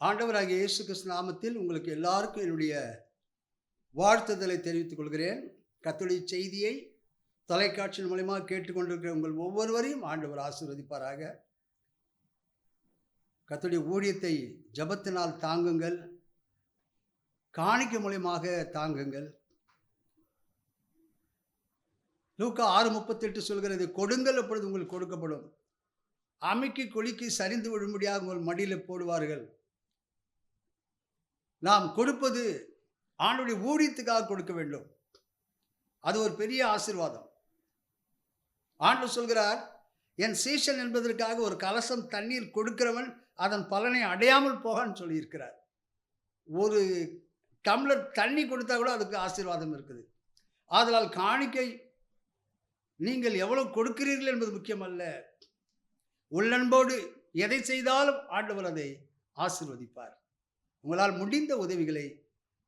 ஆண்டவராகிய இயேசு கிறிஸ்து நாமத்தில் உங்களுக்கு எல்லாருக்கும் என்னுடைய வாழ்த்துதலை தெரிவித்துக் கொள்கிறேன். கர்த்தருடைய செய்தியை தொலைக்காட்சியின் மூலமா கேட்டுக்கொண்டிருக்கிற உங்கள் ஒவ்வொருவரையும் ஆண்டவர் ஆசீர்வதிப்பாராக. கர்த்தருடைய ஊழியத்தை ஜெபத்தினால் தாங்குங்கள், காணிக்கை மூலமாக தாங்குங்கள். லூக்கா 6:38 சொல்கிறது, கொடுங்கள் அப்பொழுது உங்களுக்கு கொடுக்கப்படும், அமுக்கி குலுக்கி சரிந்து விழும்படியாக உங்கள் மடியில போடுவார்கள். நாம் கொடுப்பது ஆண்டவருடைய ஊழியத்துக்காக கொடுக்க வேண்டும். அது ஒரு பெரிய ஆசீர்வாதம். ஆண்டவர் சொல்கிறார், என் சீஷன் என்பதற்காக ஒரு கலசம் தண்ணீர் கொடுக்கிறவன் அதன் பலனை அடையாமல் போகான்னு சொல்லியிருக்கிறார். ஒரு டம்ளர் தண்ணி கொடுத்தா கூட அதுக்கு ஆசீர்வாதம் இருக்குது. ஆதலால் காணிக்கை நீங்கள் எவ்வளவு கொடுக்கிறீர்கள் என்பது முக்கியமல்ல. உள்ளன்போடு எதை செய்தாலும் ஆண்டவர் அதை ஆசீர்வதிப்பார். உங்களால் முடிந்த உதவிகளை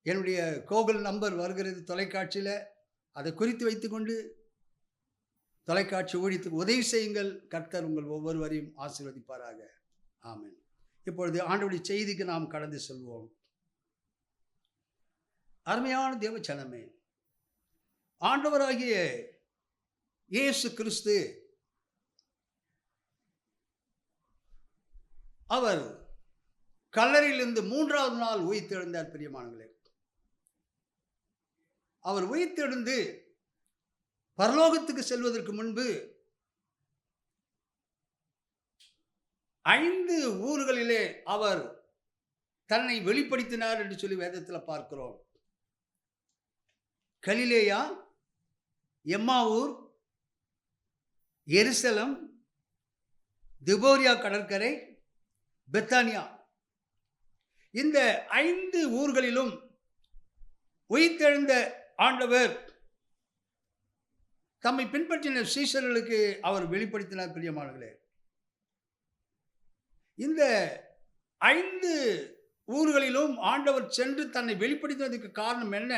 என்னுடைய கோகுல் நம்பர் வருகிறது தொலைக்காட்சியில், அதை குறித்து வைத்துக்கொண்டு தொலைக்காட்சி ஊழியத்துக்கு உதவி செய்யுங்கள். கர்த்தர் உங்கள் ஒவ்வொருவரையும் ஆசீர்வதிப்பாராக. ஆமென். இப்பொழுது ஆண்டவருடைய செய்திக்கு நாம் கடந்து செல்வோம். அருமையான தேவ ஜனமே, ஆண்டவராகிய இயேசு கிறிஸ்து அவர் கல்லறையிலிருந்து 3வது நாள் உயிர்த்தெழுந்தார். பிரியமானவர்களே, அவர் உயிர்த்தெழுந்து பரலோகத்துக்கு செல்வதற்கு முன்பு 5 ஊர்களிலே அவர் தன்னை வெளிப்படுத்தினார் என்று சொல்லி வேதத்தில் பார்க்கிறோம். கலிலேயா, எம்மாவூர், எருசலம், திபோரியா கடற்கரை, பெத்தானியா, இந்த 5 ஊர்களிலும் உயிர்த்தெழுந்த ஆண்டவர் தம்மை பின்பற்றின சீஷர்களுக்கு அவர் வெளிப்படுத்தினார். பிரியமானவர்களே, இந்த 5 ஊர்களிலும் ஆண்டவர் சென்று தன்னை வெளிப்படுத்தினதுக்கு காரணம் என்ன,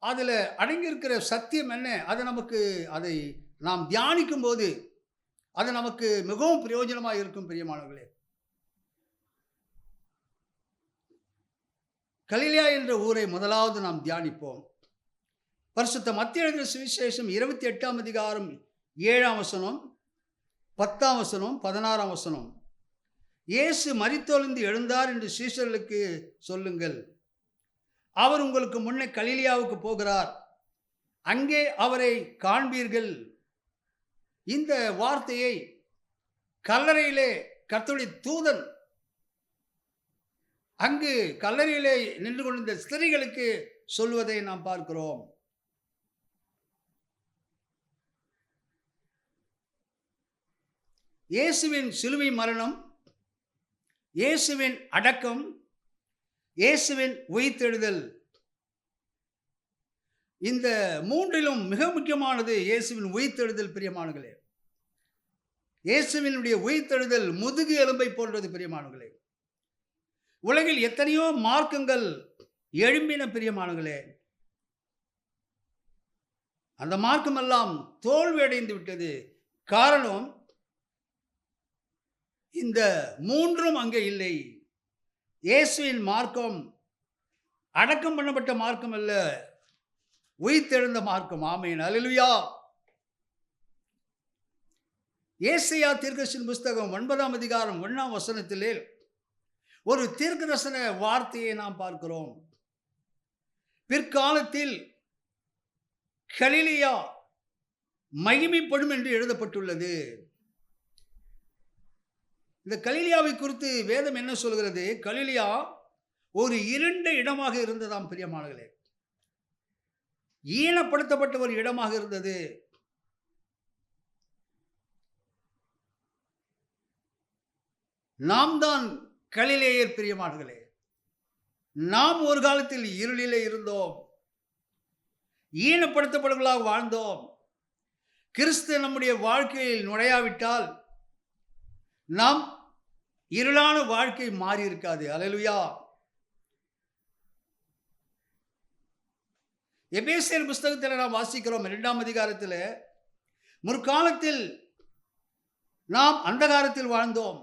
அதில் அடங்கியிருக்கிற சத்தியம் என்ன, அதை நாம் தியானிக்கும் போது அது நமக்கு மிகவும் பிரயோஜனமாக இருக்கும். பிரியமானவர்களே, கலிலேயா என்ற ஊரை முதலாவது நாம் தியானிப்போம். பரிசுத்த மத்தேயு எழுதின சுவிசேஷம் 28ஆம் அதிகாரம் 7ஆம் வசனம், 10ஆம் வசனம், 16ஆம் வசனம். இயேசு மரித்தொழிந்து எழுந்தார் என்று சீஷர்களுக்கு சொல்லுங்கள். அவர் உங்களுக்கு முன்னே கலிலேயாவுக்கு போகிறார், அங்கே அவரை காண்பீர்கள். இந்த வார்த்தையை கல்லறையிலே கர்த்தருடைய தூதன் அங்கு கல்லறையிலே நின்று கொண்டிருந்த ஸ்திரீகளுக்கு சொல்வதை நாம் பார்க்கிறோம். இயேசுவின் சிலுவை மரணம், இயேசுவின் அடக்கம், இயேசுவின் உயிர்த்தெழுதல், இந்த மூன்றிலும் மிக முக்கியமானது இயேசுவின் உயிர்த்தெழுதல். பிரியமானவர்களே, இயேசுவினுடைய உயிர்த்தெழுதல் முதுகு எலும்பை போன்றது. பிரியமானவர்களே, உலகில் எத்தனையோ மார்க்கங்கள் எழும்பின. பிரியமானவர்களே, அந்த மார்க்கமெல்லாம் தோல்வி அடைந்து விட்டது. காரணம், இந்த மூன்றும் அங்கே இல்லை. இயேசுவின் மார்க்கம் அடக்கம் பண்ணப்பட்ட மார்க்கம் அல்ல, உயிர்த்தெழுந்த மார்க்கம். ஆமென், அல்லேலூயா. ஏசாயா தீர்க்கதரிசியின் புஸ்தகம் 9ஆம் அதிகாரம் 1ஆம் வசனத்திலே ஒரு தீர்க்கதரிசன வார்த்தையை நாம் பார்க்கிறோம். பிற்காலத்தில் கலிலேயா மகிமைப்படும் என்று எழுதப்பட்டுள்ளது. இந்த கலிலேயாவை குறித்து வேதம் என்ன சொல்கிறது? கலிலேயா ஒரு இருண்ட இடமாக இருந்ததாம். பிரியமானவர்களே, ஈனப்படுத்தப்பட்ட ஒரு இடமாக இருந்தது. நாம் தான் கலிலேயர். பிரியமானவர்களே, நாம் ஒரு காலத்தில் இருளிலே இருந்தோம், ஈனப்படுத்தப்படுவர்களாக வாழ்ந்தோம். கிறிஸ்து நம்முடைய வாழ்க்கையில் நுழையாவிட்டால் நாம் இருளான வாழ்க்கை மாறி இருக்காது. அல்லேலூயா. எபேசியர் புஸ்தகத்தில் நாம் வாசிக்கிறோம் 2ஆம் அதிகாரத்தில், முற்காலத்தில் நாம் அந்தகாரத்தில் வாழ்ந்தோம்,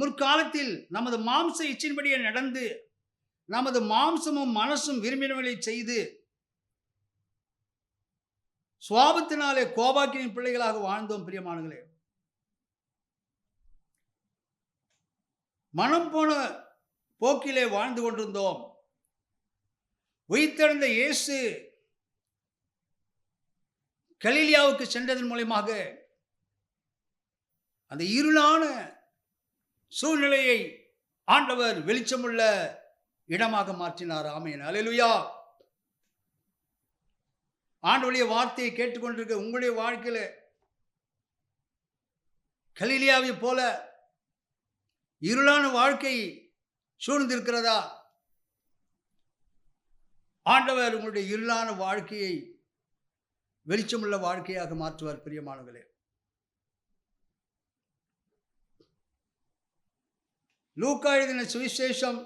முற்காலத்தில் நமது மாம்ச இச்சையின்படியே நடந்து நமது மாம்சமும் மனசும் விரும்பினவர்களை செய்து சுவாபத்தினாலே கோபாக்கினின் பிள்ளைகளாக வாழ்ந்தோம். பிரியமானங்களே, மனம் போன போக்கிலே வாழ்ந்து கொண்டிருந்தோம். உயிர்த்தெழுந்த இயேசு கலிலியாவுக்கு சென்றதன் மூலமாக அந்த இருளான சூழ்நிலையை ஆண்டவர் வெளிச்சமுள்ள இடமாக மாற்றினார். ஆமென், அல்லேலூயா. ஆண்டவருடைய வார்த்தையை கேட்டுக்கொண்டிருக்க உங்களுடைய வாழ்க்கையில கலிலியாவை போல இருளான வாழ்க்கை சூழ்ந்திருக்கிறதா? ஆண்டவர் உங்களுடைய இருளான வாழ்க்கையை வெளிச்சமுள்ள வாழ்க்கையாக மாற்றுவார். பிரியமானவர்களே, லூக்கா எழுதின சுவிசேஷம்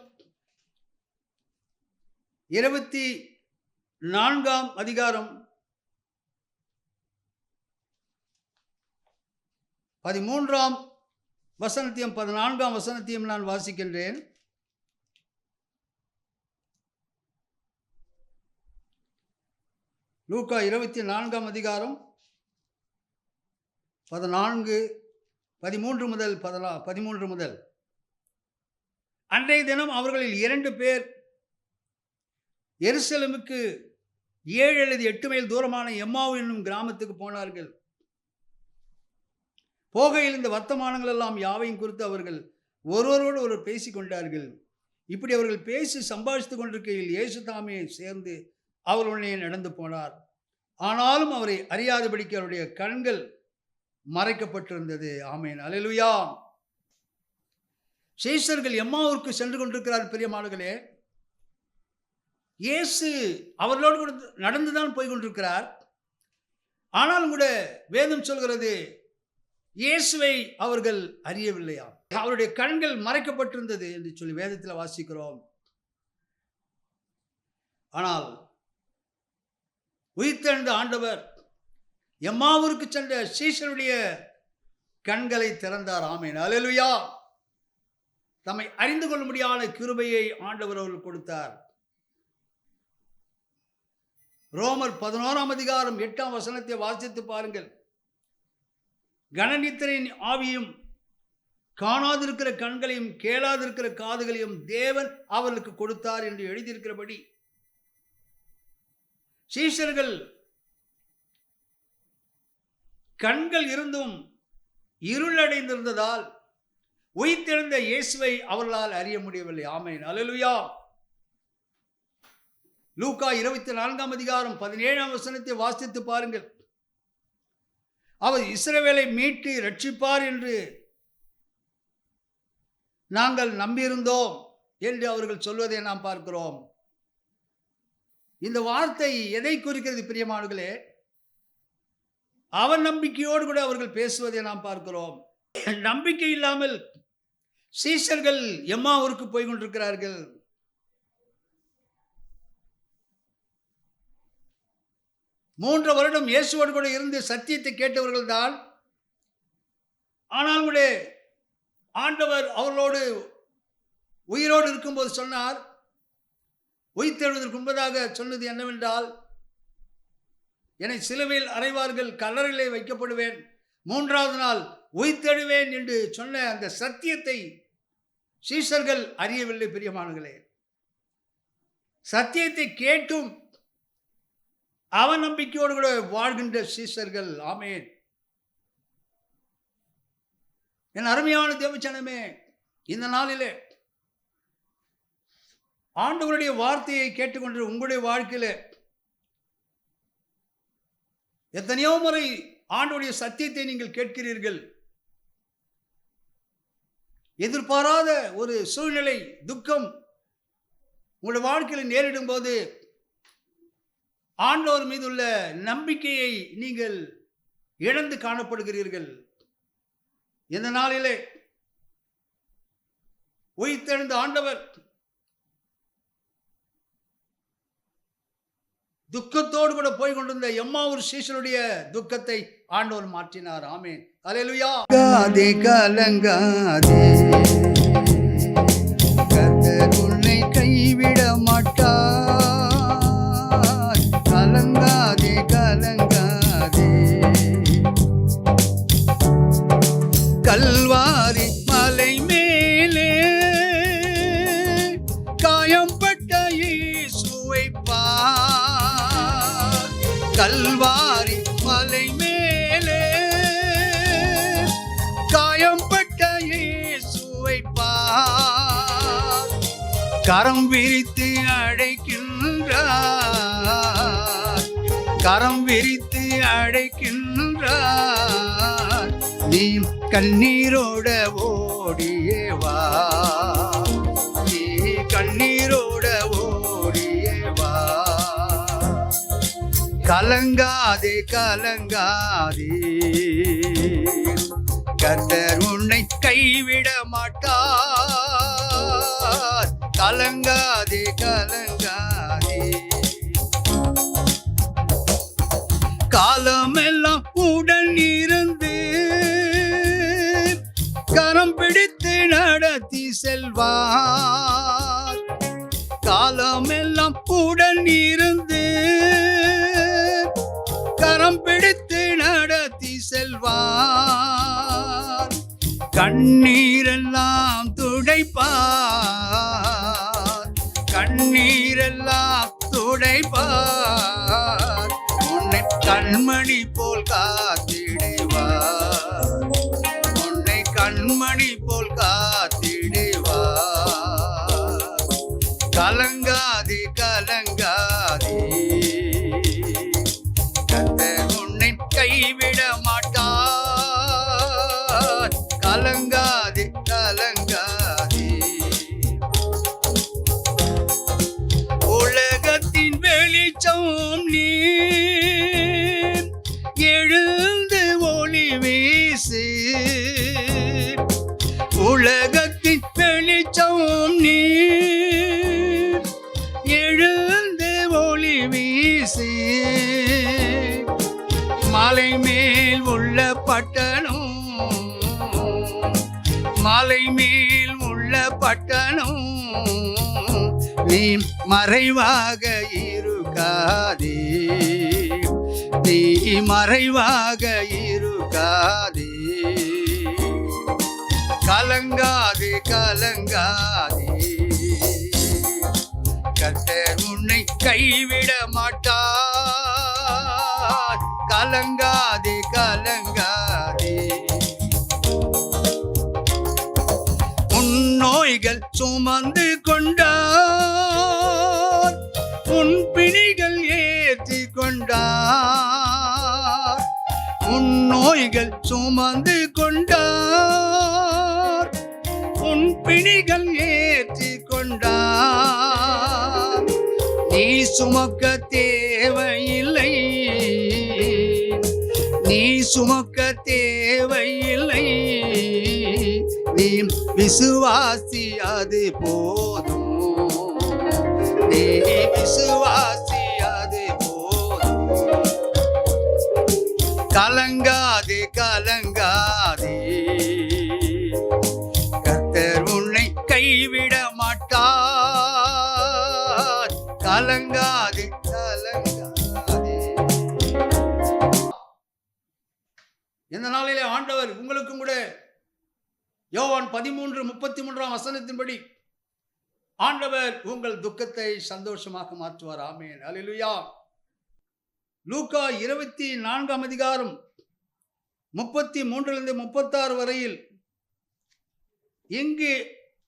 24ஆம் அதிகாரம் 13ஆம் வசனத்தையும் 14ஆம் வசனத்தையும் நான் வாசிக்கின்றேன். லூக்கா 24ஆம் அதிகாரம் 13 முதல் 13 முதல். அன்றைய தினம் அவர்களில் 2 பேர் எருசலேமுக்கு 7 அல்லது 8 மைல் தூரமான எம்மாவு என்னும் கிராமத்துக்கு போனார்கள். போகையில் இந்த வர்த்தமானங்கள் எல்லாம் யாவையும் குறித்து அவர்கள் ஒருவரோடு ஒருவர் பேசிக் கொண்டார்கள். இப்படி அவர்கள் பேசி சம்பாதித்துக் கொண்டிருக்கையில் இயேசு தாமே சேர்ந்து அவர்களுடனே நடந்து போனார். ஆனாலும் அவரை அறியாதபடிக்கு அவருடைய கண்கள் மறைக்கப்பட்டிருந்தது. ஆமென், அல்லேலூயா. சீஷர்கள் எம்மாவுக்கு சென்று கொண்டிருக்கிறார். பிரியமானவர்களே, இயேசு அவர்களோடு கூட நடந்துதான் போய் கொண்டிருக்கிறார். ஆனாலும் கூட வேதம் சொல்கிறது இயேசுவை அவர்கள் அறியவில்லையா, அவருடைய கண்கள் மறைக்கப்பட்டிருந்தது என்று சொல்லி வேதத்தில் வாசிக்கிறோம். ஆனால் உயிர்த்தெழுந்த ஆண்டவர் எம்மாவூருக்கு சென்ற சீஷருடைய கண்களை திறந்தார். ஆமென், அல்லேலூயா. தம்மை அறிந்து கொள்ள முடியாத கிருபையை ஆண்டவர் அவர்கள் கொடுத்தார். ரோமர் 11ஆம் அதிகாரம் 8ஆம் வசனத்தை வாசித்து பாருங்கள். கனநித்திரையின் ஆவியும் காணாதிருக்கிற கண்களையும் கேளாதிருக்கிற காதுகளையும் தேவன் அவர்களுக்கு கொடுத்தார் என்று எழுதியிருக்கிறபடி சீஷர்கள் கண்கள் இருந்தும் இருளடைந்திருந்ததால் உயிர்த்தெழுந்த இயேசுவை அவர்களால் அறிய முடியவில்லை. ஆமென், அல்லேலூயா. லூக்கா 24ஆம் அதிகாரம் 17ஆம் வசனத்தை வாசித்து பாருங்கள். அவர் இஸ்ரவேலை மீட்டு ரட்சிப்பார் என்று நாங்கள் நம்பியிருந்தோம் என்று அவர்கள் சொல்வதை நாம் பார்க்கிறோம். இந்த வார்த்தை எதை குறிக்கிறது? பிரியமானவர்களே, அவன் நம்பிக்கையோடு கூட அவர்கள் பேசுவதை நாம் பார்க்கிறோம். நம்பிக்கை இல்லாமல் சீஷர்கள் எம்மாவூருக்கு போய் கொண்டிருக்கிறார்கள். மூன்று வருடம் இயேசுவோடு கூட இருந்து சத்தியத்தை கேட்டவர்கள் தான். ஆனால் கூட ஆண்டவர் அவர்களோடு உயிரோடு இருக்கும்போது சொன்னார், உயிர்த்தெழுவதற்கு முன்பதாக சொன்னது என்னவென்றால், என்னை சிலுவையில் அறைவார்கள், கல்லறையிலே வைக்கப்படுவேன், 3வது நாள் உயிர்த்தெழுவேன் என்று சொன்ன அந்த சத்தியத்தை சீஷர்கள் அறியவில்லை. பிரியமானவர்களே, சத்தியத்தை கேட்டும் அவன் நம்பிக்கையோடு கூட வாழ்கின்ற சீஷர்கள். ஆமென். என் அருமையான தேவச்சனமே, இந்த நாளிலே ஆண்டவருடைய வார்த்தையை கேட்டுக்கொண்டு உங்களுடைய வாழ்க்கையில எத்தனையோ முறை ஆண்டவருடைய சத்தியத்தை நீங்கள் கேட்கிறீர்கள். எதிர்பாராத ஒரு சூழ்நிலை, துக்கம் உங்களுடைய வாழ்க்கையில் நேரிடும் போது ஆண்டவர் மீது உள்ள நம்பிக்கையை நீங்கள் இழந்து காணப்படுகிறீர்கள். இந்த நாளிலே உயிர்த்தெழுந்த ஆண்டவர் துக்கத்தோடு கூட போய் கொண்டிருந்த எம்மாவூர் சீஷருடைய துக்கத்தை ஆண்டவர் மாற்றினார். ஆமென், அல்லேலூயா. கலங்காதே கலங்காதே, கர்த்தர் உன்னை கைவிட மாட்டார். கலங்காதே கலங்காதே. கல்வாரி மலை மேலே காயம்பட்ட இயேசுவை பார். கல்வாரி மலை மேலே காயம்பட்ட இயேசுவை பார். கரம் விரித்து அழைக்கின்றார், கரம் விரித்து அழைக்கின்றார். நீ கண்ணீரோட ஓடியே வா, நீ கண்ணீரோட ஓடியே வா. கலங்காதே கலங்காதே, கர்த்தர் உன்னை கைவிட மாட்டார். கலங்காதே கலங்காதே. காலமெல்லாம் உடன் இருந்து கரம் பிடித்து நடத்தி செல்வார். காலமெல்லாம் உடன் இருந்து கரம் பிடித்து நடத்தி செல்வார். கண்ணீரெல்லாம் துடைப்பார், கண்ணீரெல்லாம் துடைப்பார். உன்னை கண்மணி போல் காத்திடுவார், உன்னை கண்மணி போல் காத்திடுவார். கலங்காதே கலங்காதே, கர்த்தர் உன்னை கைவிட மாட்டார். கலங்காதே கலங்காதே. உலகத்தின் வெளிச்சம் நீ, எழுந்து ஒளி வீசு. உலகத்தின் வெளிச்சம் நீ, எழுந்து ஒளி வீசு. மலை மேல் உள்ள பட்டணம், மலை மேல் உள்ள பட்டணம். நீ மறைவாக இருக்காதே, நீ மறைவாக இருக்காதே. கலங்காதே கலங்காதே, கர்த்தர் உன்னை கைவிட மாட்டார். கலங்காதே கலங்காதே. உன் நோய்கள் சுமந்து கொண்டார், உன் பிணிகள் ஏற்றி கொண்டார். உன் நோய்கள் சுமந்து கொண்டார், உன் பிணிகள் ஏற்றி கொண்டார். நீ சுமக்க தேவையில்லை, நீ சுமக்க தேவையில்லை. நீ விசுவாசி அது போதும், நீ விசுவாசி அது போதும். கலங்காதே கலங்காதே, கர்த்தர் உன்னை கைவிட மாட்டார். கலங்காதே கலங்காதே. இந்த நாளிலே ஆண்டவர் உங்களுக்கும் கூட யோவான் 13:33 ஆண்டவர் உங்கள் துக்கத்தை சந்தோஷமாக மாற்றுவார். ஆமென், அல்லேலூயா. லூக்கா 24 33 வரையில் இங்கு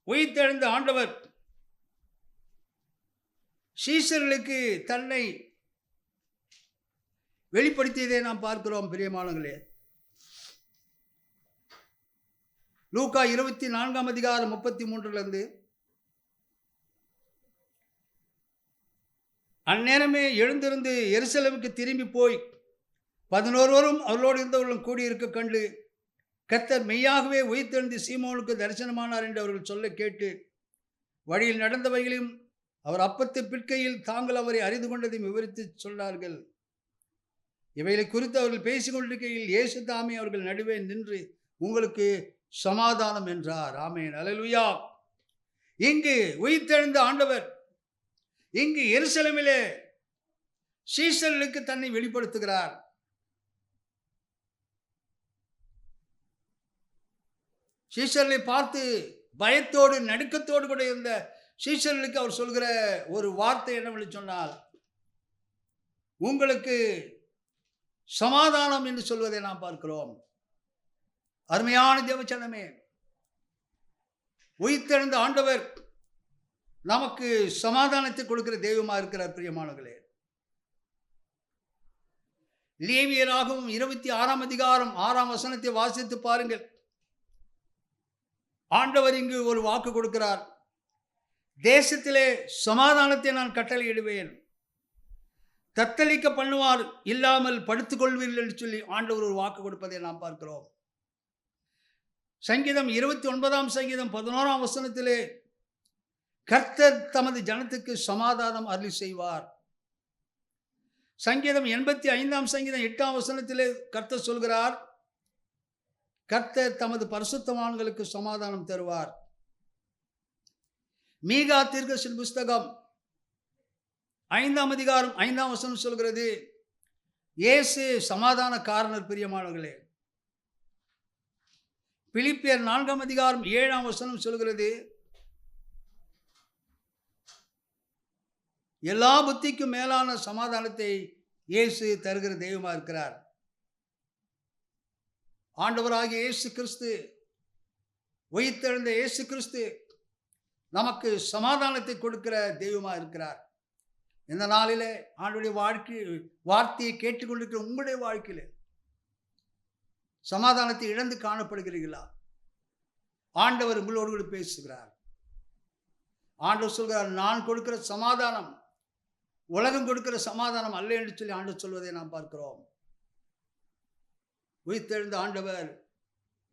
உயிர்த்தெழுந்த ஆண்டவர் சீஷர்களுக்கு தன்னை வெளிப்படுத்தியதை நாம் பார்க்கிறோம். பிரியமானங்களே, லூக்கா 24 அந்நேரமே எழுந்திருந்து எருசலேமுக்கு திரும்பி போய் 11 அவர்களோடு இருந்தவர்களும் கூடியிருக்க கண்டு, கர்த்தர் மெய்யாகவே உயிர்த்தெழுந்து சீமோனுக்கு தரிசனமானார் என்று அவர்கள் சொல்ல கேட்டு, வழியில் நடந்தவைகளையும் அவர் அப்பத்தை பிற்கையில் தாங்கள் அவரை அறிந்து கொண்டதை விவரித்து சொன்னார்கள். இவைகளை குறித்து அவர்கள் பேசிக் கொண்டிருக்கையில் இயேசு தாமே அவர்கள் நடுவே நின்று உங்களுக்கு சமாதானம் என்றார். ஆமென், அல்லேலூயா. இங்கு உயிர்த்தெழுந்த ஆண்டவர் இங்கு எருசலேமிலே சீஷர்களுக்கு தன்னை வெளிப்படுத்துகிறார். சீஷர்களை பார்த்து பயத்தோடு நடுக்கத்தோடு கூட இருந்த சீஷர்களுக்கு அவர் சொல்கிற ஒரு வார்த்தை என்னவென்று சொன்னால், உங்களுக்கு சமாதானம் என்று சொல்வதை நாம் பார்க்கிறோம். அருமையான தேவச்சனமே, உயிர்த்தெழுந்த ஆண்டவர் நமக்கு சமாதானத்தை கொடுக்கிற தெய்வமாக இருக்கிறார். பிரியமானவர்களே, லேவியராகவும் 26ஆம் அதிகாரம் 6ஆம் வசனத்தை வாசித்து பாருங்கள். ஆண்டவர் இங்கு ஒரு வாக்கு கொடுக்கிறார். தேசத்திலே சமாதானத்தை நான் கட்டளையிடுவேன், தத்தளிக்க பண்ணுவார் இல்லாமல் படுத்துக்கொள்வீர்கள் என்று சொல்லி ஆண்டவர் ஒரு வாக்கு கொடுப்பதை நாம் பார்க்கிறோம். சங்கீதம் 29ஆம் சங்கீதம் 11ஆம் வசனத்திலே கர்த்தர் தமது ஜனத்துக்கு சமாதானம் அருளி செய்வார். சங்கீதம் 85ஆம் சங்கீதம் 8ஆம் வசனத்திலே கர்த்தர் சொல்கிறார், கர்த்தர் தமது பரிசுத்தவான்களுக்கு சமாதானம் தருவார். மீகா தீர்க்கதரிசியின் புஸ்தகம் 5ஆம் அதிகாரம் 5ஆம் வசனம் சொல்கிறது, இயேசு சமாதான காரணர். பிரியமானவர்களே, பிலிப்பியர் 4ஆம் அதிகாரம் 7ஆம் வசனம் சொல்கிறது, எல்லா புத்திக்கும் மேலான சமாதானத்தை இயேசு தருகிற தெய்வமாக இருக்கிறார். ஆண்டவராகிய இயேசு கிறிஸ்து, உயிர்த்தெழுந்த இயேசு கிறிஸ்து நமக்கு சமாதானத்தை கொடுக்கிற தெய்வமாக இருக்கிறார். இந்த நாளிலே ஆண்டவருடைய வார்த்தையை கேட்டுக்கொண்டிருக்கிற உங்களுடைய வாழ்க்கையில் சமாதானத்தை இழந்து காணப்படுகிறீர்களா? ஆண்டவர் உங்களோடு கூட பேசுகிறார். ஆண்டவர் சொல்கிறார், நான் கொடுக்கிற சமாதானம் உலகம் கொடுக்கிற சமாதானம் அல்ல என்று சொல்லி ஆண்டவர் சொல்வதை நாம் பார்க்கிறோம். உயிர்த்தெழுந்த ஆண்டவர்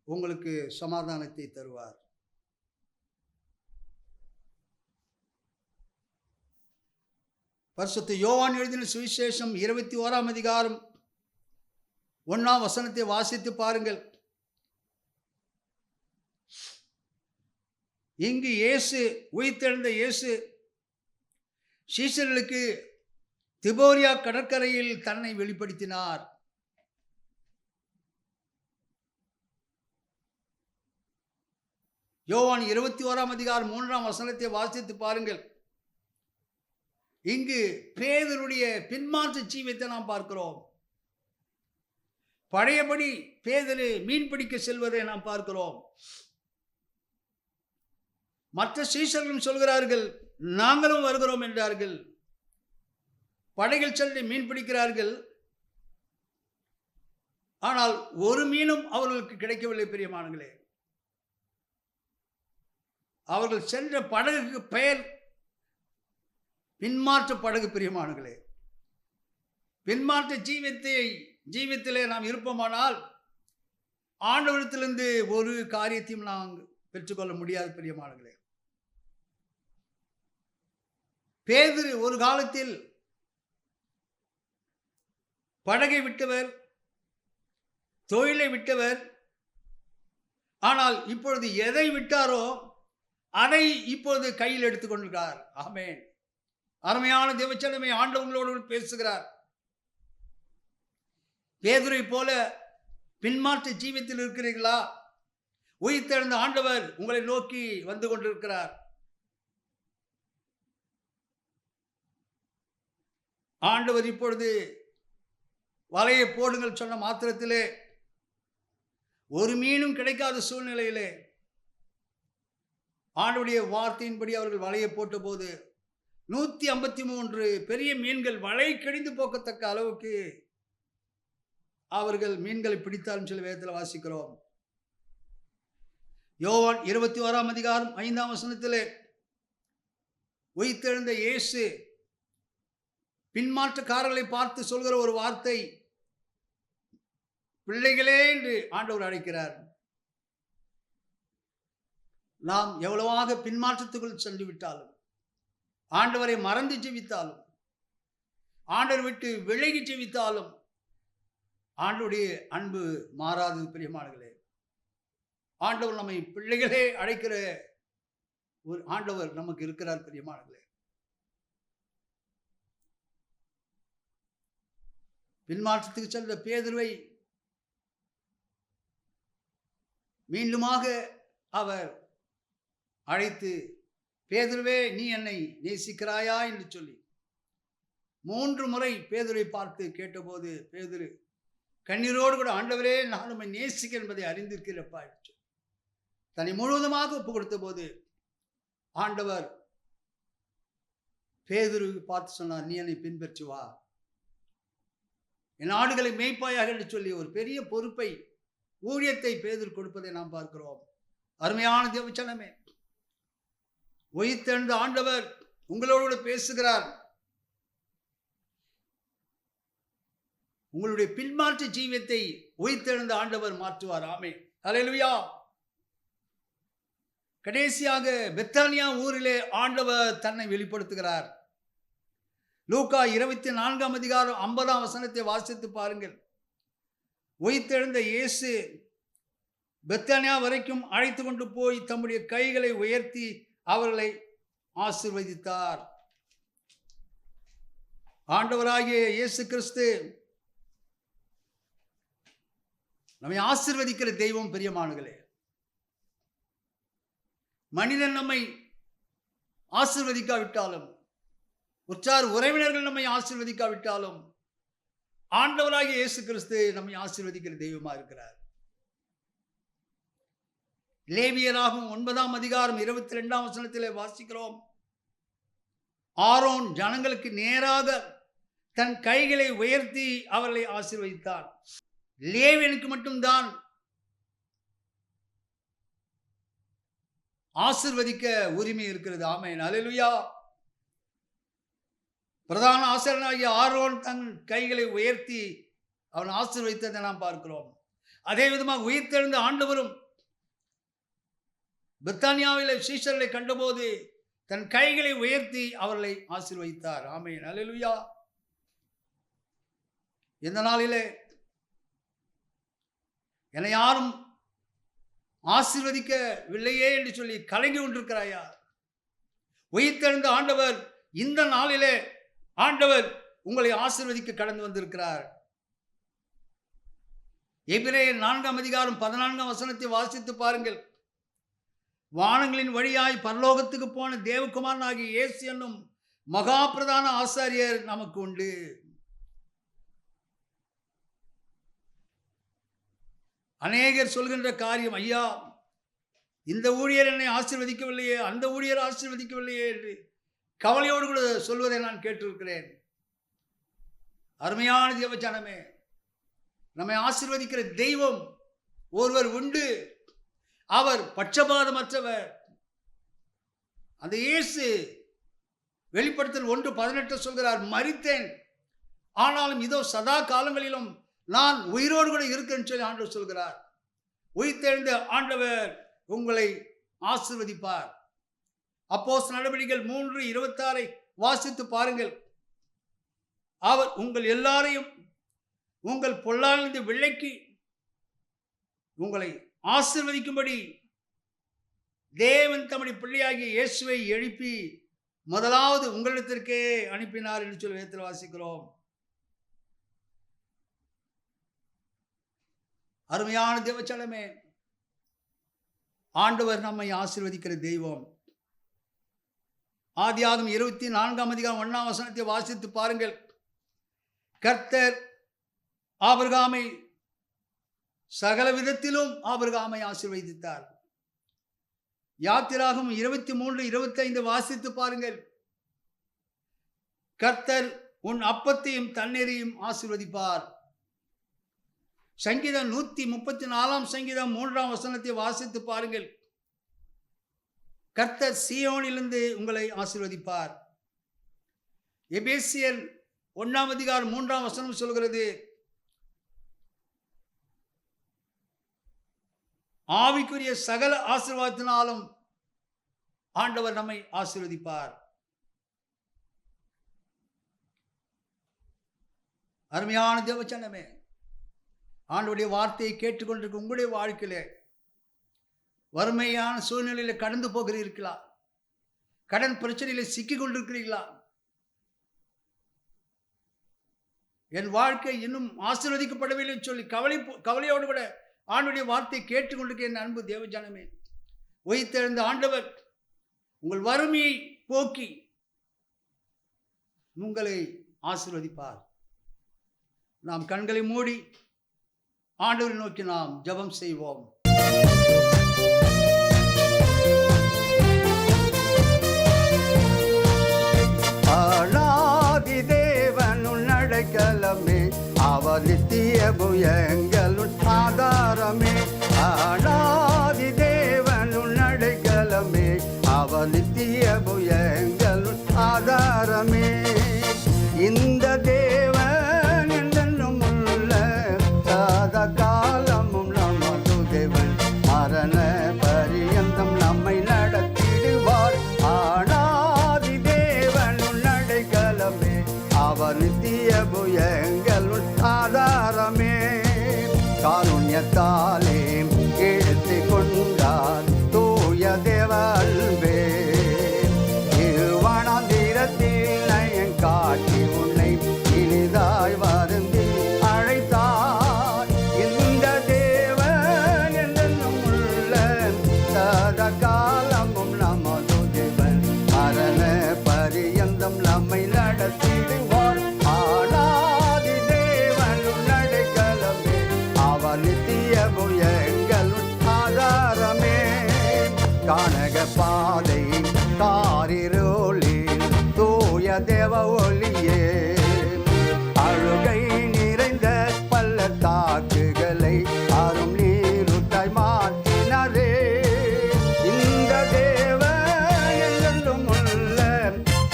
உங்களுக்கு சமாதானத்தை தருவார். பரிசுத்த யோவான் எழுதின சுவிசேஷம் 21ஆம் அதிகாரம் 1ஆம் வசனத்தை வாசித்து பாருங்கள். இங்கு இயேசு, உயிர்த்தெழுந்த இயேசு சீஷர்களுக்கு திபோரியா கடற்கரையில் தன்னை வெளிப்படுத்தினார். யோவான் 21ஆம் அதிகாரம் 3ஆம் வசனத்தை வாசித்து பாருங்கள். இங்கு பேதுருடைய பின்மாற்ற ஜீவியத்தை நாம் பார்க்கிறோம். பழையபடி பேதுரு மீன் பிடிக்க செல்வதை நாம் பார்க்கிறோம். மற்ற சீஷர்களும் சொல்கிறார்கள், நாங்களும் வருகிறோம் என்றார்கள். படகில் சென்று மீன் பிடிக்கிறார்கள். ஆனால் ஒரு மீனும் அவர்களுக்கு கிடைக்கவில்லை. பிரியமானங்களே, அவர்கள் சென்ற படகுக்கு பெயர் பின்மாற்ற படகு. பிரியமானங்களே, பின்மாற்ற ஜீவியத்திலே நாம் இருப்போமானால் ஆண்டவரிடத்திலிருந்து ஒரு காரியத்தையும் நாம் பெற்றுக்கொள்ள முடியாது. பிரியமானங்களே, பேதுரு ஒரு காலத்தில் படகை விட்டவர், தொழிலை விட்டவர். ஆனால் இப்பொழுது எதை விட்டாரோ அதை இப்பொழுது கையில் எடுத்துக்கொண்டிருக்கிறார். ஆமென். அருமையான தேவச்சனமே, ஆண்டவங்களோடு பேசுகிறார். பேதுரை போல பின்மாற்ற ஜீவியத்தில் இருக்கிறீர்களா? உயிர்த்தெழுந்த ஆண்டவர் உங்களை நோக்கி வந்து கொண்டிருக்கிறார். ஆண்டவர் இப்பொழுது வலையை போடுங்கள் சொன்ன மாத்திரத்திலே ஒரு மீனும் கிடைக்காத சூழ்நிலையிலே ஆண்டவருடைய வார்த்தையின்படி அவர்கள் வலையை போட்ட போது 153 பெரிய மீன்கள் வலை கிழிந்து போக்கத்தக்க அளவுக்கு அவர்கள் மீன்களை பிடித்தாலும் சில வேதத்தில் வாசிக்கிறோம். யோவான் 21ஆம் அதிகாரம் 5ஆம் வசனத்திலே உயிர்த்தெழுந்த இயேசு பின்மாற்றக்காரர்களை பார்த்து சொல்கிற ஒரு வார்த்தை, பிள்ளைகளே என்று ஆண்டவர் அழைக்கிறார். நாம் எவ்வளவாக பின்மாற்றத்துக்குள் சென்று விட்டாலும் ஆண்டவரை மறந்து ஜெபித்தாலும், ஆண்டவர் விட்டு விலகி ஜெபித்தாலும் ஆண்டவருடைய அன்பு மாறாது பிரியமானங்களே. ஆண்டவர் நம்மை பிள்ளைகளே அழைக்கிற ஒரு ஆண்டவர் நமக்கு இருக்கிறார் பிரியமானங்களே. பின்மாற்றத்துக்கு சென்ற பேதுருவை மீண்டுமாக அவர் அழைத்து, பேதுருவே நீ என்னை நேசிக்கிறாயா என்று சொல்லி 3 முறை பேதுருவை பார்த்து கேட்டபோது, பேதுரு கண்ணீரோடு கூட, ஆண்டவரே நான் உம்மை நேசிக்கிறேன் என்பதை அறிந்திருக்கிறப்பா என்று தன்னை முழுவதுமாக ஒப்பு கொடுத்த போது ஆண்டவர் பேதுரு பார்த்து சொன்னார், நீ என்னை பின்பற்றி வா, என் ஆடுகளை மேய்ப்பாயாக என்று சொல்லி ஒரு பெரிய பொறுப்பை, ஊழியத்தை பேதுரு கொடுப்பதை நாம் பார்க்கிறோம். அருமையான தேவச்சனமே, உயிர்த்தெழுந்த ஆண்டவர் உங்களோடு பேசுகிறார். உங்களுடைய பின்மாற்று ஜீவியத்தை உயிர்த்தெழுந்த ஆண்டவர் மாற்றுவார். ஆமென், அல்லேலூயா. கடைசியாக பெத்தானியா ஊரிலே ஆண்டவர் தன்னை வெளிப்படுத்துகிறார். லூக்கா 24 அதிகாரம் 50 வசனத்தை வாசித்து பாருங்கள். உயிர்த்தெழுந்த இயேசு பெத்தானியா வரைக்கும் அழைத்து கொண்டு போய் தம்முடைய கைகளை உயர்த்தி அவர்களை ஆசீர்வதித்தார். ஆண்டவராகிய இயேசு கிறிஸ்து நம்மை ஆசீர்வதிக்கிற தெய்வம் பிரியமானங்களே. மனிதன் நம்மை ஆசீர்வதிக்காவிட்டாலும், உற்றார் உறவினர்கள் நம்மை ஆசீர்வதிக்காவிட்டாலும், ஆண்டவராகிய இயேசு கிறிஸ்து நம்மை ஆசீர்வதிக்கிற தெய்வமா இருக்கிறார். லேவியராகும் 9 அதிகாரம் 22 வசனத்திலே வாசிக்கிறோம், ஆரோன் ஜனங்களுக்கு நேராக தன் கைகளை உயர்த்தி அவர்களை ஆசீர்வதித்தார். லேவியனுக்கு மட்டும்தான் ஆசீர்வதிக்க உரிமை இருக்கிறது. ஆமென், அல்லேலூயா. பிரதான ஆசாரியனாகிய ஆரோன் தன் கைகளை உயர்த்தி அவன் ஆசீர்வதித்ததை நாம் பார்க்கிறோம். அதே விதமாக உயிர்த்தெழுந்த ஆண்டவரும் பெத்தானியாவில் சீஷர்களை கண்டபோது தன் கைகளை உயர்த்தி அவர்களை ஆசீர்வதித்தார். ஆமென், அல்லேலூயா. இந்த நாளிலே என்னை யாரும் ஆசீர்வதிக்கவில்லையே என்று சொல்லி கலங்கி கொண்டிருக்கிறாயா? உயிர்த்தெழுந்த ஆண்டவர் இந்த நாளிலே ஆண்டவர் உங்களை ஆசீர்வதிக்க கடந்து வந்திருக்கிறார். எபிரேயர் 4 அதிகாரம் 14 வசனத்தை வாசித்து பாருங்கள். வானங்களின் வழியாய் பரலோகத்துக்கு போன தேவகுமாரனாகிய இயேசு என்னும் மகா பிரதான ஆசாரியர் நமக்கு உண்டு. அநேகர் சொல்கின்ற காரியம், ஐயா இந்த ஊழியர் என்னை ஆசீர்வதிக்கவில்லையே, அந்த ஊழியர் ஆசீர்வதிக்கவில்லையே என்று கவலையோடு கூட சொல்வதை நான் கேட்டிருக்கிறேன். அருமையான தேவஜனமே, நம்மை ஆசீர்வதிக்கிற தெய்வம் ஒருவர் உண்டு. அவர் பட்சபாதமற்றவர். அந்த இயேசு வெளிப்படுத்தல் 1:18 சொல்கிறார், மரித்தேன் ஆனாலும் இதோ சதா காலங்களிலும் நான் உயிரோடு கூட இருக்கேன்னு சொல்லி ஆண்டவர் சொல்கிறார். உயிர்த்தெழுந்த ஆண்டவர் உங்களை ஆசீர்வதிப்பார். அப்போஸ்தலர் நடவடிக்கைகள் 3:26 வாசித்து பாருங்கள். அவர் உங்கள் எல்லாரையும் உங்கள் பொல்லாத விலைக்கு உங்களை ஆசீர்வதிக்கும்படி தேவன் தம்முடைய பிள்ளையாகிய இயேசுவை எழுப்பி முதலாவது உங்களிடத்திற்கே அனுப்பினார் என்று சொல்லி வேதத்தில் வாசிக்கிறோம். அருமையான தேவச்சலமே, ஆண்டவர் நம்மை ஆசீர்வதிக்கிற தெய்வம். ஆதியாகமம் 24 அதிகாரம் 1 வசனத்தை வாசித்து பாருங்கள். கர்த்தர் ஆபிரகாமை சகல விதத்திலும் ஆபிரகாமை ஆசீர்வதித்தார். யாத்திராகமம் 23:25 வாசித்து பாருங்கள். கர்த்தர் உன் அப்பத்தையும் தண்ணீரையும் ஆசீர்வதிப்பார். சங்கீதம் 134 சங்கீதம் 3 வசனத்தை வாசித்து பாருங்கள். கர்த்தர் சீயோனிலிருந்து உங்களை ஆசீர்வதிப்பார். எபேசியர் 1 அதிகாரம் 3 வசனம் சொல்கிறது, ஆவிக்குரிய சகல ஆசீர்வாதத்தினாலும் ஆண்டவர் நம்மை ஆசீர்வதிப்பார். அருமையான தேவச்சனமே, ஆண்டவருடைய வார்த்தையை கேட்டுக்கொண்டிருக்க உங்களுடைய வாழ்க்கையிலே வறுமையான சூழ்நிலையில் கடந்து போகிறீர்களா? கடன் பிரச்சனையில் சிக்கிக் கொண்டிருக்கிறீர்களா? என் வாழ்க்கை இன்னும் ஆசீர்வதிக்கப்படவில்லை சொல்லி கவலையோடு கூட ஆண்டவருடைய வார்த்தையை கேட்டுக்கொண்டிருக்க என் அன்பு தேவஜனமே, உயிர்த்தெழுந்த ஆண்டவர் உங்கள் வறுமையை போக்கி உங்களை ஆசீர்வதிப்பார். நாம் கண்களை மூடி ஆண்டவரை நோக்கி நாம் ஜெபம் செய்வோம். ஆனாதி தேவனுள் அடைக்கலமே, அவர் நித்தியமு எங்களுள் ஆதாரமே. ஆனாதி தேவனுள் அடைக்கலமே, அவர் நித்தியமு எங்களுள் ஆதாரமே. இந்த தேவன் என்றென்றும் உள்ள சதா காலமும் நமது தேவன், மரண பரியந்தம் நம்மை நடத்திடுவார். ஆனாதி தேவனுள் அடைக்கலமே, அவர் நித்தியமு எங்களுள் ஆதாரமே. காருண்யத்தாலே எடுத்து கொண்டார் தூய தேவல்வே, வனாந்திரத்தில் நயம் காட்டி உன்னை இனிதாய் வருந்தி அழைத்தார். இந்த தேவன் என்றென்றும் உள்ள சதா காலமும் நமது தேவன், மரண பரியந்தம் நம்மை நடத்திடுவார். ஆனாதி தேவனுள் அடைக்கலமே, அவர் நித்தியமு எங்களுள் ஆதாரமே. கானக பாதை காரிருளில் தூய தேவ ஒளியே, அழுகை நிறைந்த பள்ளத்தாக்குகளை அரும் நீருட்டாய் மாற்றினரே. இந்த தேவன் என்றென்றும் உள்ள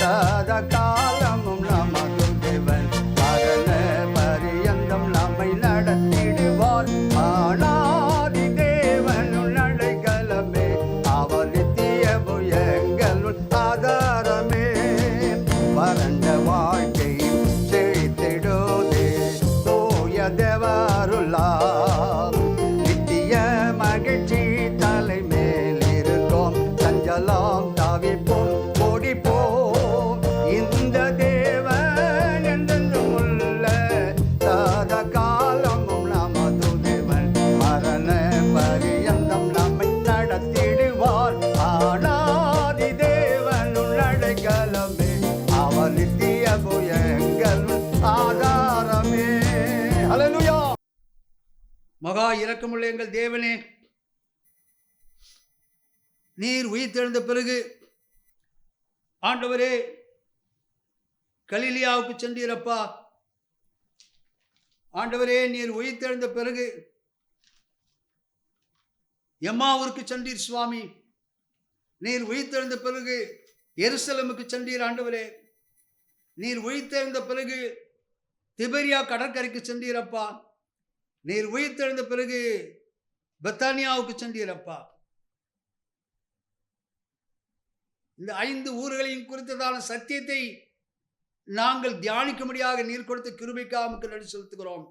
சதா காலமும் நமது தேவன், மரண பரியந்தம் நம்மை நடத்திடுவார். ஆனாதி தேவனுள் அடைக்கலமே, அவர் நித்தியமு எங்களுள் ஆதாரமே. வறண்ட வாழ்க்கை செழித்திடுதே தூய தேவருளாம், நித்திய மகிழ்ச்சி தலை மேல் இருக்கும். சஞ்சலம் தவிப்போம் ஓடிப்போம். இந்த தேவன் என்றென்றும் உள்ள சதா காலமும் நமது தேவன், மரண பரியந்தம் நம்மை நடத்திடுவார். ஆனாதி தேவனுள் அடைக்கலமே, அவர் நித்தியமு எங்களுள் ஆதாரமே. ஹல்லேலூயா. மகா இரக்கமுள்ள எங்கள் தேவனே, நீர் உயிர்த்தெழுந்த பிறகு ஆண்டவரே கலிலியாவுக்கு சென்றீரப்பா. ஆண்டவரே, நீர் உயிர்த்தெழுந்த பிறகு எம்மாவூருக்கு சென்றீர் சுவாமி. நீர் உயிர்த்தெழுந்த பிறகு எருசலேமுக்கு சென்றீர் ஆண்டவரே. நீர் உயிர்த்தெழுந்த பிறகு திபெரியா கடற்கரைக்கு சென்றீரப்பா. நீர் உயிர்த்தெழுந்த பிறகு பெத்தானியாவுக்கு சென்றீரப்பா. இந்த 5 ஊர்களையும் குறித்ததான சத்தியத்தை நாங்கள் தியானிக்கும்படியாக நீர் கொடுத்த கிருபைக்காக உமக்கு நன்றி செலுத்துகிறோம்.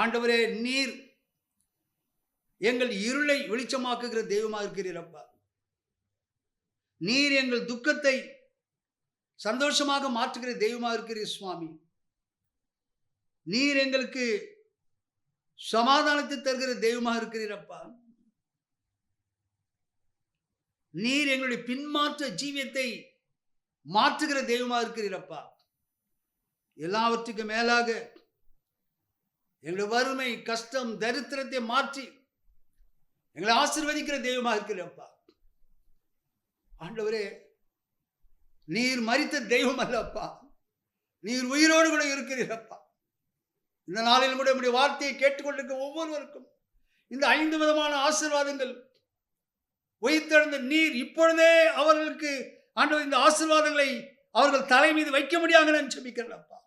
ஆண்டவரே, நீர் எங்கள் இருளை வெளிச்சமாக்குகிற தெய்வமாக இருக்கிறீரப்பா. நீர் எங்கள் துக்கத்தை சந்தோஷமாக மாற்றுகிற தெய்வமாக இருக்கிறீர் சுவாமி. நீர் எங்களுக்கு சமாதானத்தை தருகிற தெய்வமாக இருக்கிறீரப்பா. நீர் எங்களுடைய பின்மாற்ற ஜீவியத்தை மாற்றுகிற தெய்வமாக இருக்கிறீரப்பா. எல்லாவற்றுக்கும் மேலாக எங்களுடைய வறுமை, கஷ்டம், தரித்திரத்தை மாற்றி எங்களை ஆசீர்வதிக்கிற தெய்வமாக இருக்கிறப்பா. ஆண்டவரே, நீர் மரித்த தெய்வம் அல்லப்பா, நீர் உயிரோடு கூட இருக்கிறீரப்பா. இந்த நாளில் கூட நம்முடைய வார்த்தையை கேட்டுக்கொண்டிருக்க ஒவ்வொருவருக்கும் இந்த 5 விதமான ஆசீர்வாதங்கள் உயிர்த்தெழுந்த நீர் இப்பொழுதே அவர்களுக்கு ஆண்டவர் இந்த ஆசீர்வாதங்களை அவர்கள் தலை மீது வைக்க முடியாத நான் ஜெபிக்கிறேன்ப்பா.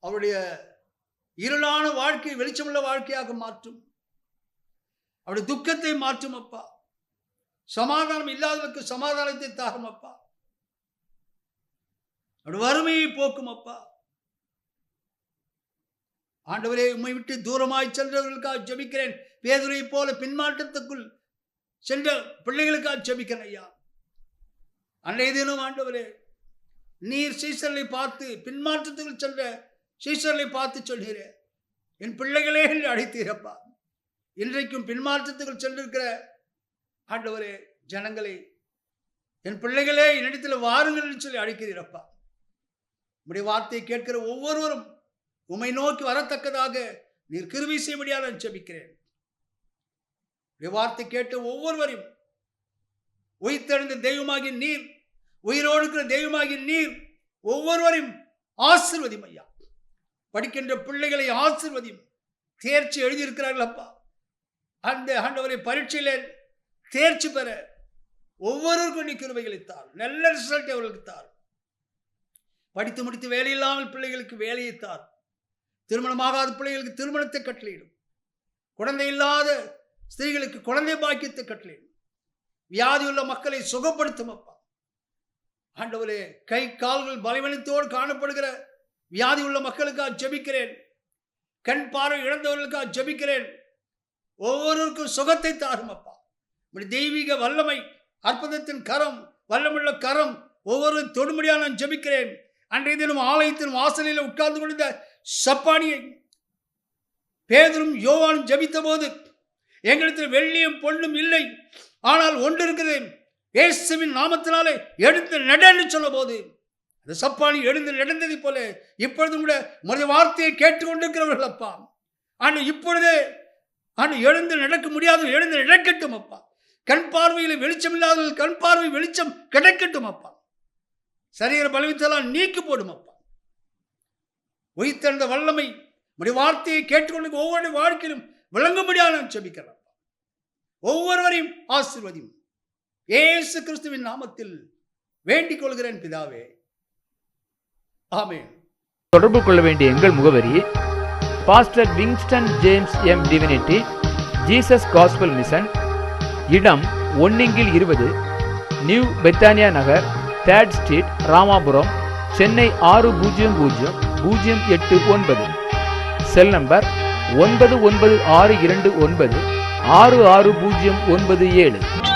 அவருடைய இருளான வாழ்க்கை வெளிச்சமுள்ள வாழ்க்கையாக மாற்றும். அவருடைய துக்கத்தை மாற்றும் அப்பா. சமாதானம் இல்லாதவருக்கு சமாதானத்தை தாரும் அப்பா. அவருடைய வறுமையை போக்கும் அப்பா. ஆண்டவரே, உம்மை விட்டு தூரமாய் சென்றவர்களுக்காக ஜெபிக்கிறேன். பேதுருவை போல பின்மாற்றத்துக்குள் சென்ற பிள்ளைகளுக்காக ஜெபிக்கிறேன் ஐயா. அன்றைய தினம் ஆண்டவரே, நீர் சீசர்களை பார்த்து பின்மாற்றத்துக்குள் சென்ற சீசர்களை பார்த்து சொல்கிறேன், என் பிள்ளைகளே என்று அழைத்தீரப்பா. இன்றைக்கும் பின்மாற்றத்துக்குள் சென்றிருக்கிற ஆண்டவரே ஜனங்களை, என் பிள்ளைகளே என்னிடத்தில் வாருங்கள் என்று சொல்லி அழைக்கிறீரப்பா. உம்முடைய வார்த்தையை கேட்கிற ஒவ்வொருவரும் உம்மை நோக்கி வரத்தக்கதாக நீர் கிருபை செய்யும்படியாக நான் ஜெபிக்கிறேன். உம்முடைய வார்த்தை கேட்ட ஒவ்வொருவரையும் உயிர்த்தெழுந்த தெய்வமாகிய நீர், உயிரோடு இருக்கிற தெய்வமாகிய நீர் ஒவ்வொருவரையும் ஆசீர்வதியும் ஐயா. படிக்கின்ற பிள்ளைகளை ஆசீர்வதியும். தேர்ச்சி எழுதியிருக்கிறார்கள் அப்பா, அந்த ஆண்டவரை பரீட்சையில தேர்ச்சி பெற ஒவ்வொருவருக்கும் நீ கிருபைகளை தார். நல்ல ரிசல்ட் அவர்களுக்கு தார். படித்து முடித்து வேலை இல்லாமல் பிள்ளைகளுக்கு வேலையை தார். திருமணமாகாத பிள்ளைகளுக்கு திருமணத்தை கட்டளையிடும். குழந்தை இல்லாத ஸ்திரீகளுக்கு குழந்தை பாக்கியத்தை கட்டளையிடும். வியாதி உள்ள மக்களை சுகப்படுத்தும் அப்பா. ஆண்டவரே, கை கால்கள் பலவீனத்தோடு காணப்படுகிற வியாதி உள்ள மக்களுக்காக ஜெபிக்கிறேன். கண் பார்வை இழந்தவர்களுக்காக ஜெபிக்கிறேன். ஒவ்வொருவருக்கும் சுகத்தை தாரும் அப்பா. தெய்வீக வல்லமை, அற்புதத்தின் கரம், வல்லமுள்ள கரம் ஒவ்வொரு தொடுமுடியாக நான் ஜெபிக்கிறேன். அன்றைய தினம் ஆலயத்தின் வாசலில் உட்கார்ந்து கொண்ட சப்பானியை பேதுரும் யோவானும் ஜெபித்த போது, எங்களிடத்தில் வெள்ளியும் பொன்னும் இல்லை, ஆனால் ஒன்று இருக்கிறது, இயேசுவின் நாமத்தினாலே எழுந்து நட என்று சொல்ல போது அந்த சப்பானி எழுந்து நடந்ததை போல இப்பொழுதும் கூட உமது வார்த்தையை கேட்டுக்கொண்டிருக்கிறவர்கள் அப்பா. ஆனால் இப்பொழுதே எழுந்து நடக்க முடியாது, எழுந்து நடக்கட்டும் அப்பா. கண் பார்வையில் வெளிச்சம் இல்லாதவர்கள் கண் பார்வை வெளிச்சம் கிடைக்கட்டும் அப்பா. சரீர பலவீனத்தெல்லாம் நீக்கி போடும் அப்பா. உயிர்த்தெழுந்த வல்லமை உம்முடைய வார்த்தையை கேட்டுக்கொண்டு ஒவ்வொரு வாழ்க்கையிலும் விளங்கும்படியாக நான் ஜெபிக்கிறேன். ஒவ்வொருவரையும் ஆசீர்வதியும். இயேசு கிறிஸ்துவின் நாமத்தில் வேண்டிக் கொள்கிறேன் பிதாவே, ஆமென். தொடர்பு கொள்ள வேண்டிய எங்கள் முகவரி: pastor Wingston James M divinity, Jesus gospel mission, இடம் 1/20, new Bethania Nagar, 3rd street, Ramapuram, Chennai 600089. Cell number 9962966097.